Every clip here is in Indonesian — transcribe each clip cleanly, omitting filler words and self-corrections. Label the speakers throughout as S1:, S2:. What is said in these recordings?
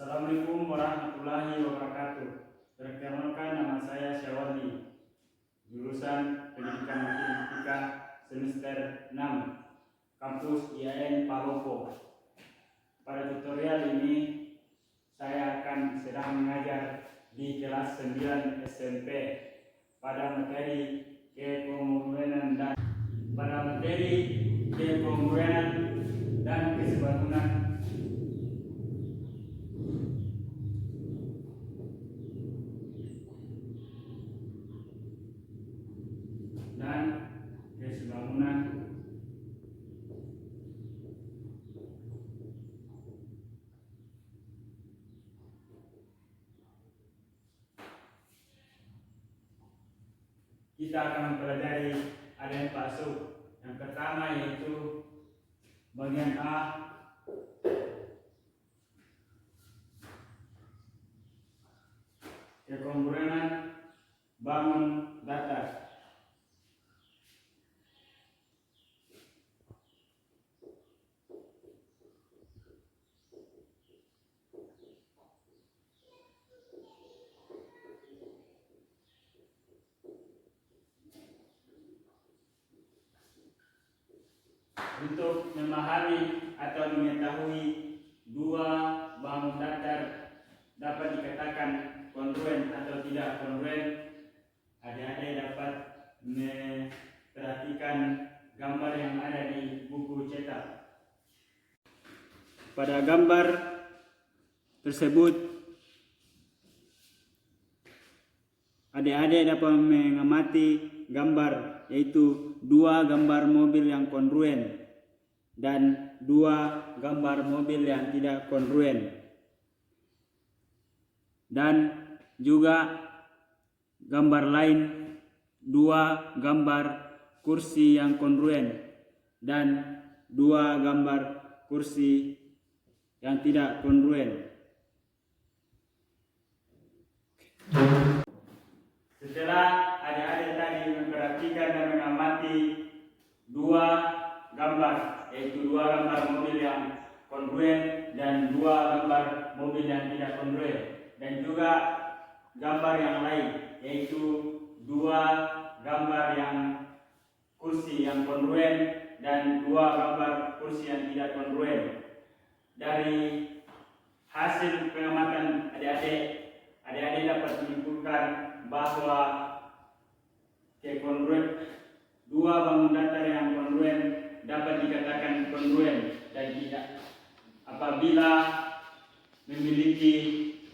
S1: Assalamualaikum warahmatullahi wabarakatuh. Perkenalkan, nama saya Syawali, jurusan Pendidikan Matematika semester 6, kampus IAIN Palopo. Pada tutorial ini saya akan sedang mengajar di kelas 9 SMP pada materi kekongruenan dan kesebangunan kita akan mempelajari ada yang masuk. Yang pertama yaitu bagian A, kekongruenan bangun datar. Untuk memahami atau mengetahui dua bangun datar dapat dikatakan kongruen atau tidak kongruen, adik-adik dapat memperhatikan gambar yang ada di buku cetak. Pada gambar tersebut, adik-adik dapat mengamati gambar, yaitu dua gambar mobil yang kongruen dan dua gambar mobil yang tidak kongruen, dan juga gambar lain dua gambar kursi yang kongruen dan dua gambar kursi yang tidak kongruen. Setelah adik-adik tadi memperhatikan dan mengamati dua gambar, yaitu dua gambar mobil yang kongruen dan dua gambar mobil yang tidak kongruen, dan juga gambar yang lain, yaitu dua gambar yang kursi yang kongruen dan dua gambar kursi yang tidak kongruen. Dari hasil pengamatan adik-adik dapat menyimpulkan bahwa dua bangun datar yang kongruen dapat dikatakan kongruen dan tidak apabila memiliki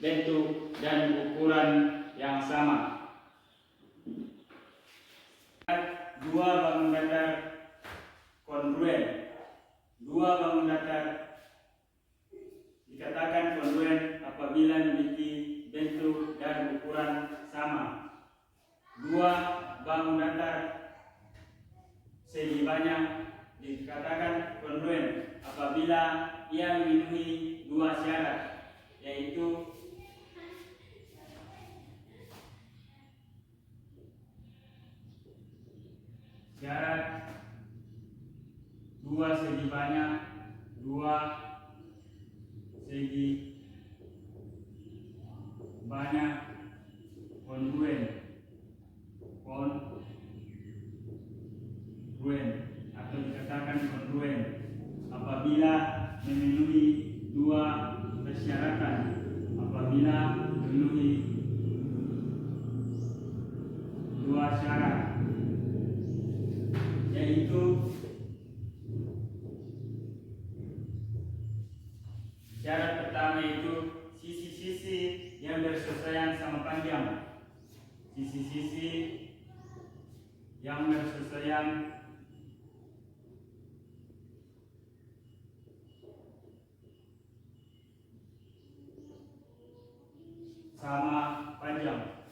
S1: bentuk dan ukuran yang sama. Dua bangun datar kongruen. Dua bangun datar dikatakan kongruen apabila memiliki bentuk dan ukuran sama. Dua bangun datar segi banyak dikatakan kongruen apabila ia memenuhi dua syarat, yaitu syarat dua segi banyak, dua segi banyak kongruen atau dikatakan kongruen apabila memenuhi dua persyaratan. Apabila memenuhi dua syarat, yaitu syarat pertama itu sisi-sisi yang bersesuaian sama panjang. Sisi-sisi yang bersesuaian sama panjang.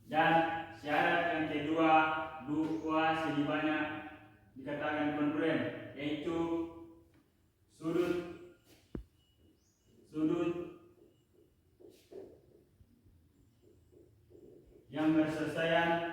S1: Dan syarat yang kedua, dua segi banyak dikatakan kongruen, yaitu sudut yang bersesuaian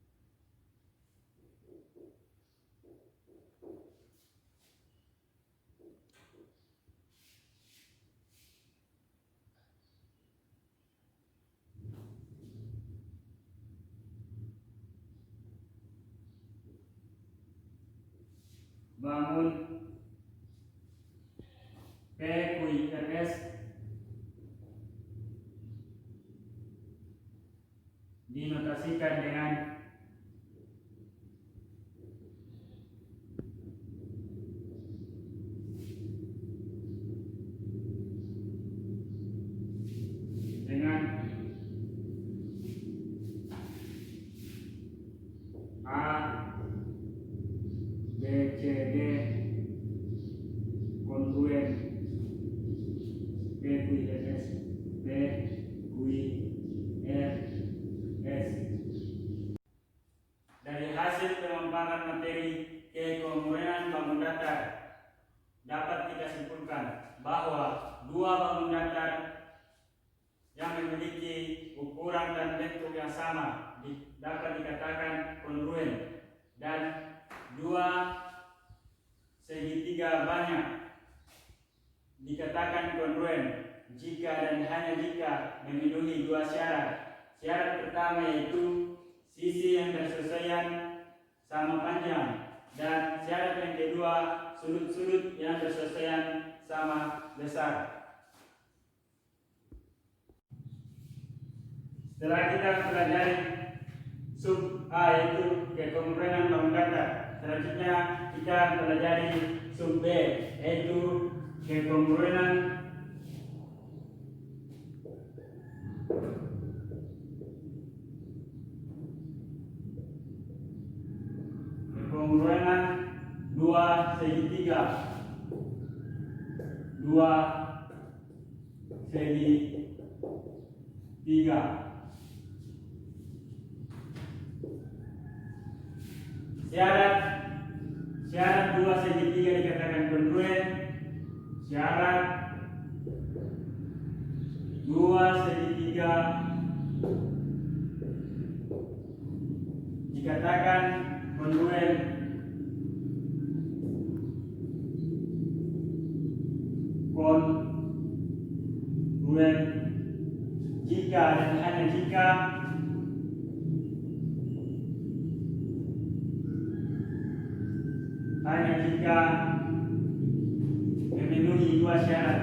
S1: membangun. PQRS dinotasikan dengan A, B, C, D kongruen P, Q, R, S, P, Q, R, S. Dari hasil pemaparan materi kekongruenan bangun datar dapat kita simpulkan bahwa dua bangun datar yang memiliki ukuran dan bentuk yang sama dapat dikatakan kongruen, dan dua segitiga banyak dikatakan kongruen jika dan hanya jika memenuhi dua syarat. Syarat pertama yaitu sisi yang bersesuaian sama panjang, dan syarat yang kedua sudut-sudut yang bersesuaian sama besar. Setelah kita pelajari sub A yaitu kekongruenan bangun datar, selanjutnya kita pelajari sub B yaitu kekongruenan dua segitiga. Syarat dua segitiga dikatakan kongruen. Syarat dua segitiga dikatakan kongruen jika dan hanya jika memenuhi dua syarat.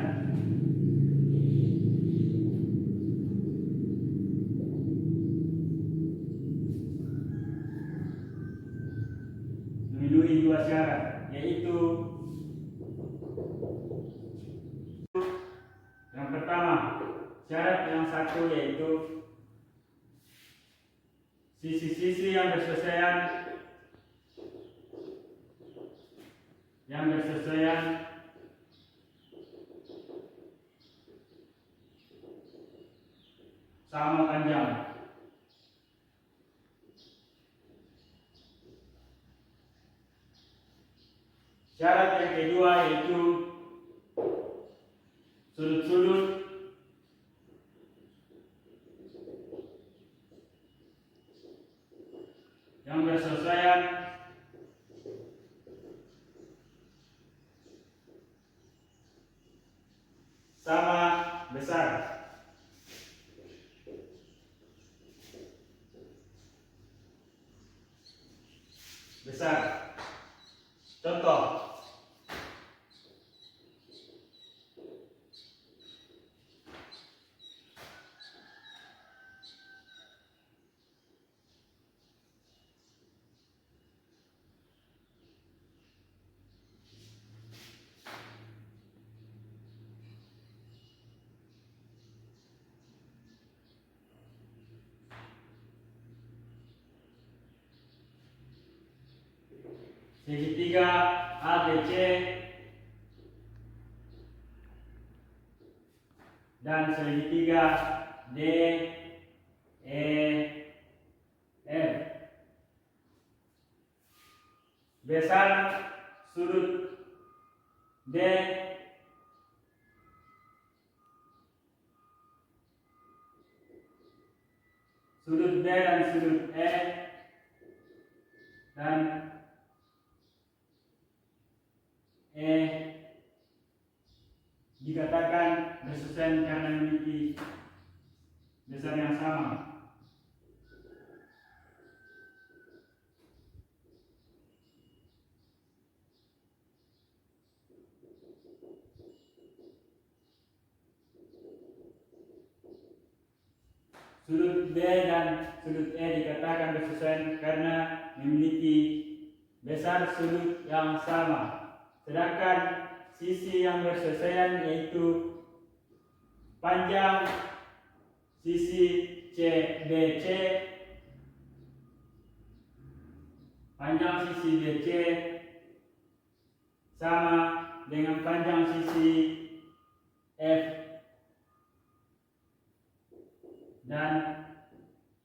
S1: Yaitu yang pertama, syarat yang satu yaitu sisi-sisi yang bersesuaian sama panjang. Syarat yang kedua yaitu sudut-sudut yang bersesuaian sama besar. Contoh, segitiga ABC dan segitiga DEF. Besar sudut D dan sudut E dan dikatakan bersesuaian karena memiliki besar yang sama. sudut B dan sudut E dikatakan bersesuaian karena memiliki besar sudut yang sama. Sedangkan sisi yang bersesuaian yaitu panjang sisi CBC, panjang sisi BC sama dengan panjang sisi F dan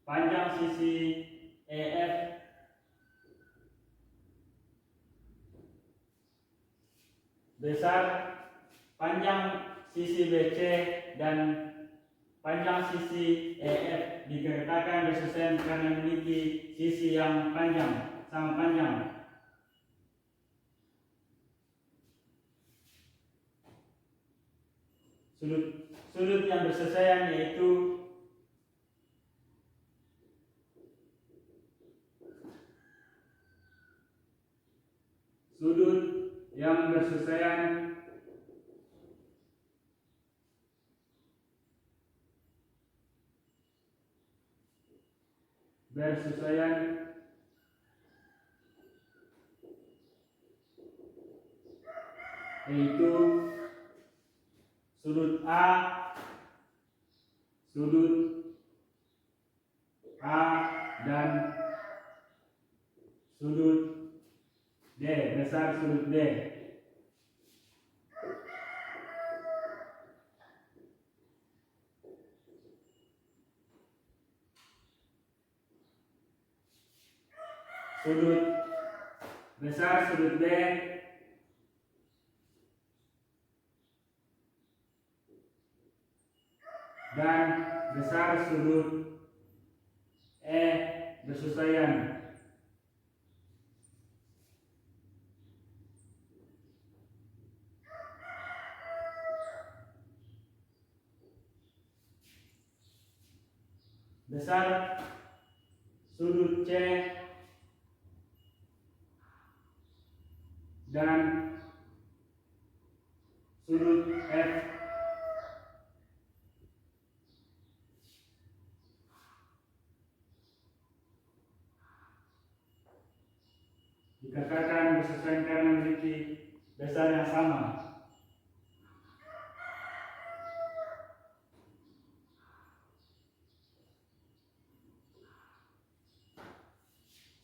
S1: panjang sisi EF besar panjang sisi BC dan panjang sisi EF dikatakan bersesuaian karena memiliki sisi yang panjang sama panjang. Sudut yang bersesuaian yaitu bersesuaian yaitu sudut A dan sudut D, besar sudut D. Sudut besar sudut D dan besar sudut E bersesuaian. Besar sudut C dan sudut F dikatakan bersesuaian karena memiliki besar yang sama.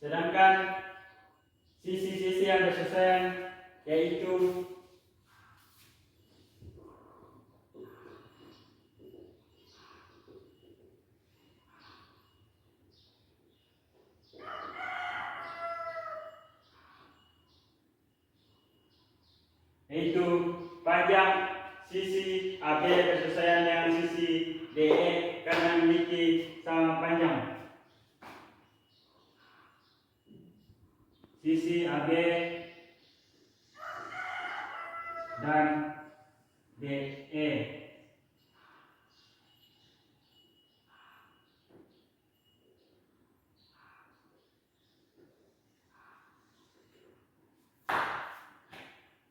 S1: Sedangkan sisi-sisi yang bersesuaian yaitu panjang sisi AB bersesuaian dengan sisi DE karena memiliki sama panjang. Sisi AB dan DE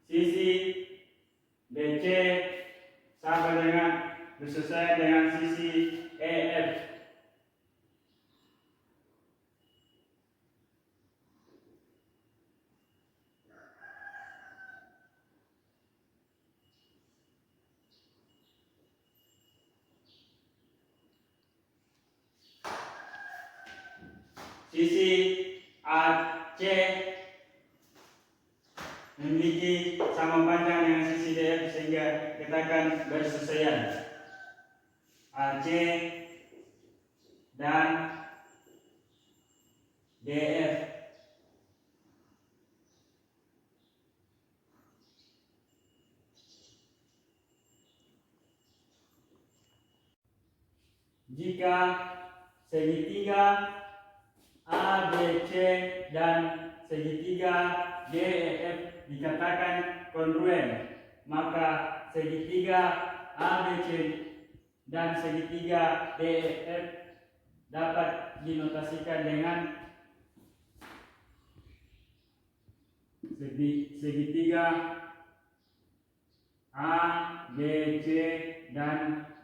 S1: sisi BC sama dengan bersesuaian dengan sisi EF. Sisi AC memiliki sama panjang dengan sisi DF sehingga dikatakan bersesuaian. AC dan DF jika segitiga ABC dan segitiga DEF dikatakan kongruen, maka segitiga ABC dan segitiga DEF dapat dinotasikan dengan segitiga ABC dan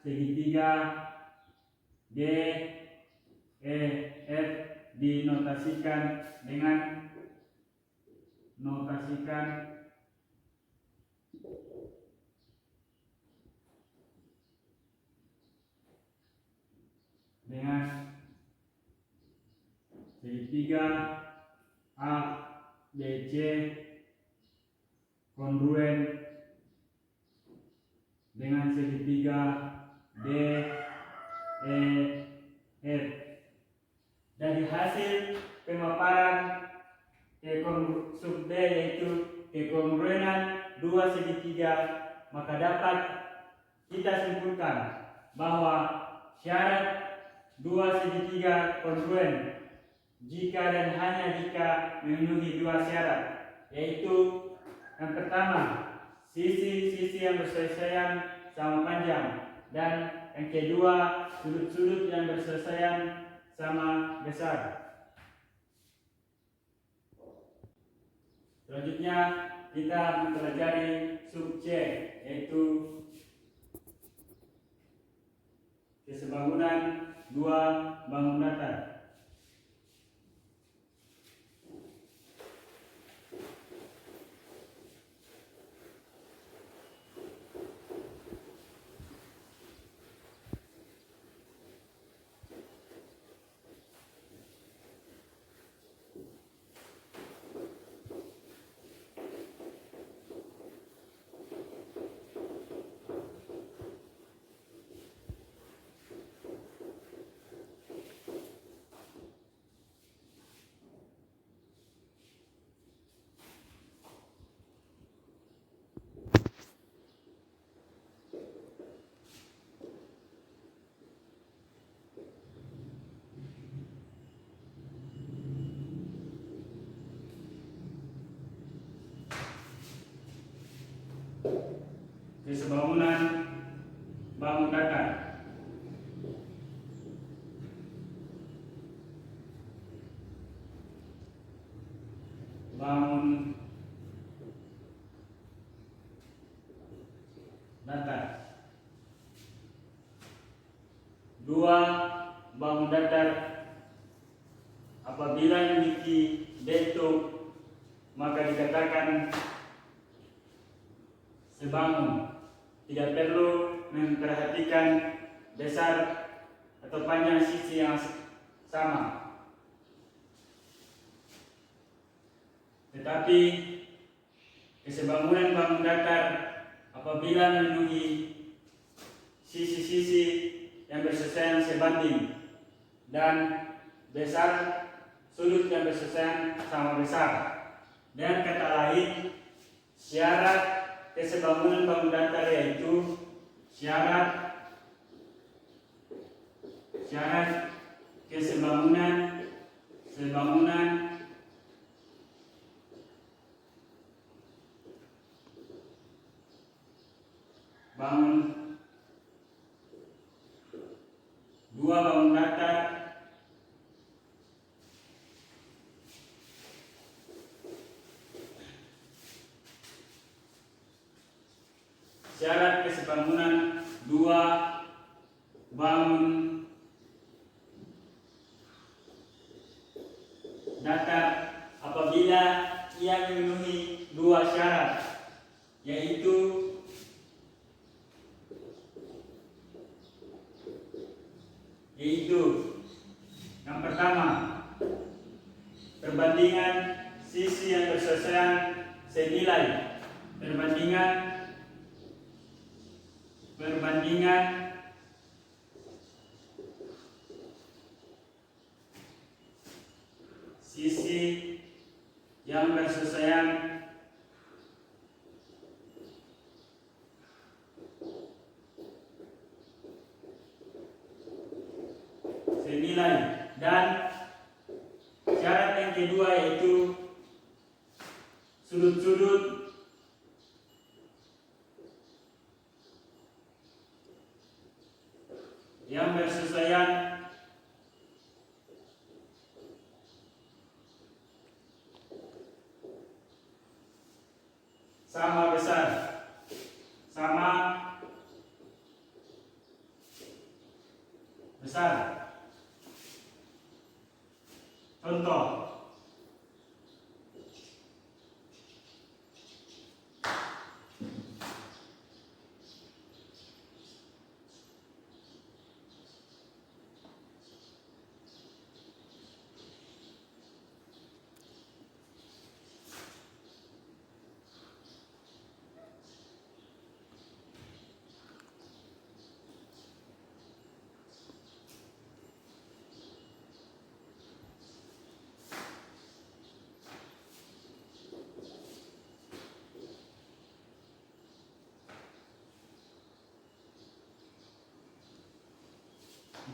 S1: segitiga D, E, F dinotasikan dengan segitiga A, B, C kongruen dengan segitiga D, E, F. Dari hasil pemaparan sub B yaitu kekongruenan dua segitiga, maka dapat kita simpulkan bahwa syarat dua segitiga kongruen jika dan hanya jika memenuhi dua syarat, yaitu yang pertama, sisi-sisi yang berselesaian sama panjang, dan yang kedua, sudut-sudut yang berselesaian sama besar. Selanjutnya kita mempelajari sub C, yaitu kesebangunan dua bangun datar. Kesebangunan bangun datar. Bangun datar. Dua bangun datar apabila memiliki bentuk maka dikatakan sebangun. Tidak perlu memperhatikan besar atau panjang sisi yang sama. Tetapi kesebangunan bangun datar apabila memenuhi sisi-sisi yang berselesaian sebanding dan besar sudut yang berselesaian sama besar. Dengan kata lain, syarat kesebangunan bangun datar yaitu syarat kesebangunan bangun dua bangun datar syarat kesebangunan dua bangun datar apabila ia memenuhi dua syarat, yaitu yang pertama, perbandingan sisi yang berselesaian senilai perbandingan sisi yang berselesaian senilai, dan syarat yang kedua yaitu sudut-sudut yang berselesaian sama besar, besar. Contoh,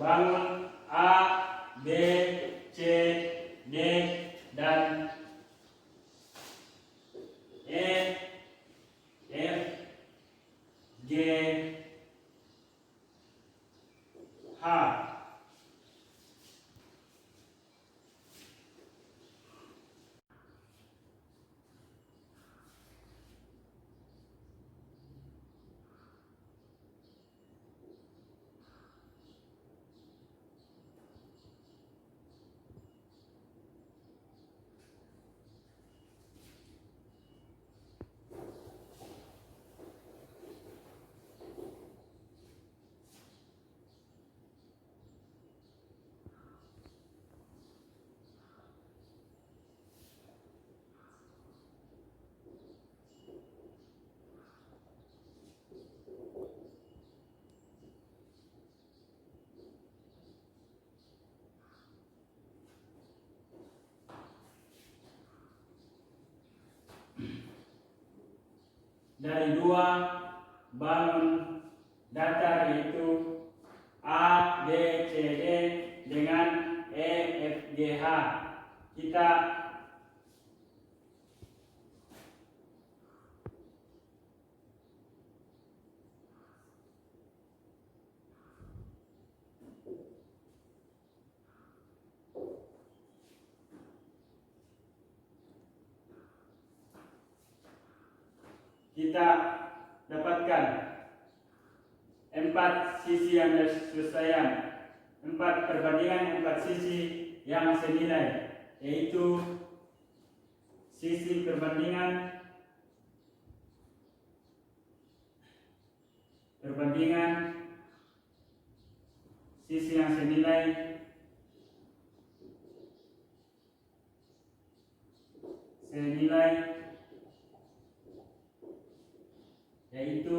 S1: bangun A, B, C, D, dan E, F, G, H. Dari dua bangun datar yaitu A, B, C, D dengan E, F, G, H. Kita dapatkan 4 sisi yang bersesuaian, 4 perbandingan 4 sisi yang senilai, yaitu sisi perbandingan sisi yang senilai, yaitu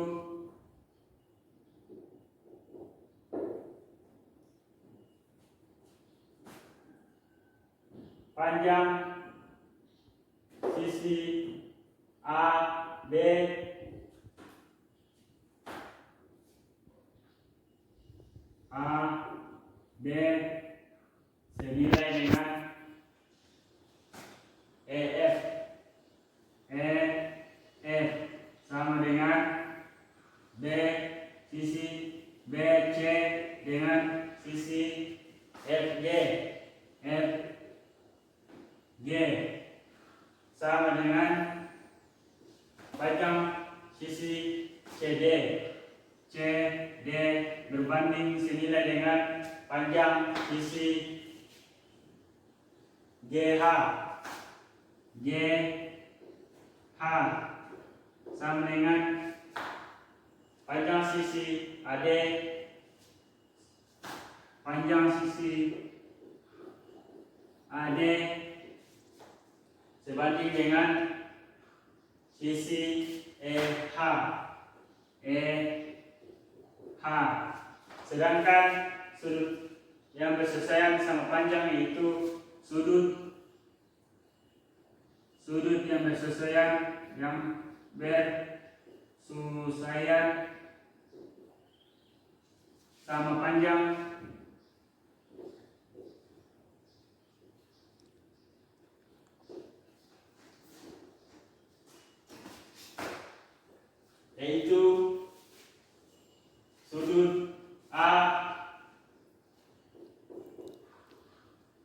S1: panjang sisi A, B, senilai dengan EF sama dengan B, sisi BC dengan sisi FG sama dengan panjang sisi CD berbanding senilai dengan panjang sisi GH sama dengan panjang sisi AD sebanding dengan sisi EH. Sedangkan sudut yang bersesuaian sama panjang yaitu sudut yang bersesuaian sama panjang yaitu sudut A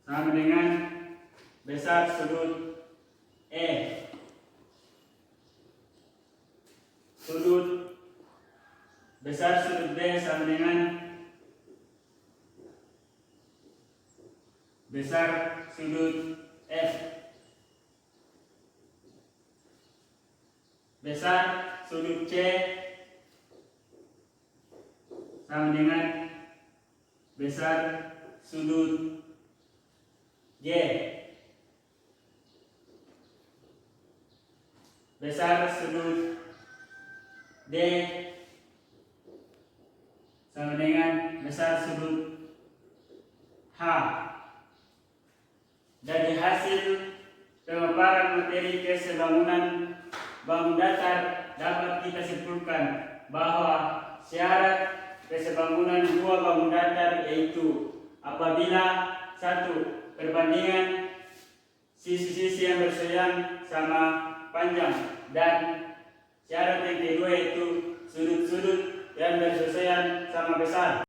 S1: sama dengan besar sudut E. Sudut besar sudut B sama dengan besar sudut F. Besar sudut C sama dengan besar sudut G. Besar sudut D sama dengan besar sudut H. Dari hasil pemaparan materi kesebangunan bangun datar dapat kita simpulkan bahwa syarat kesebangunan dua bangun datar yaitu apabila satu, perbandingan sisi-sisi yang berseimbang sama panjang, dan syarat yang kedua yaitu sudut-sudut yang berseimbang sama besar.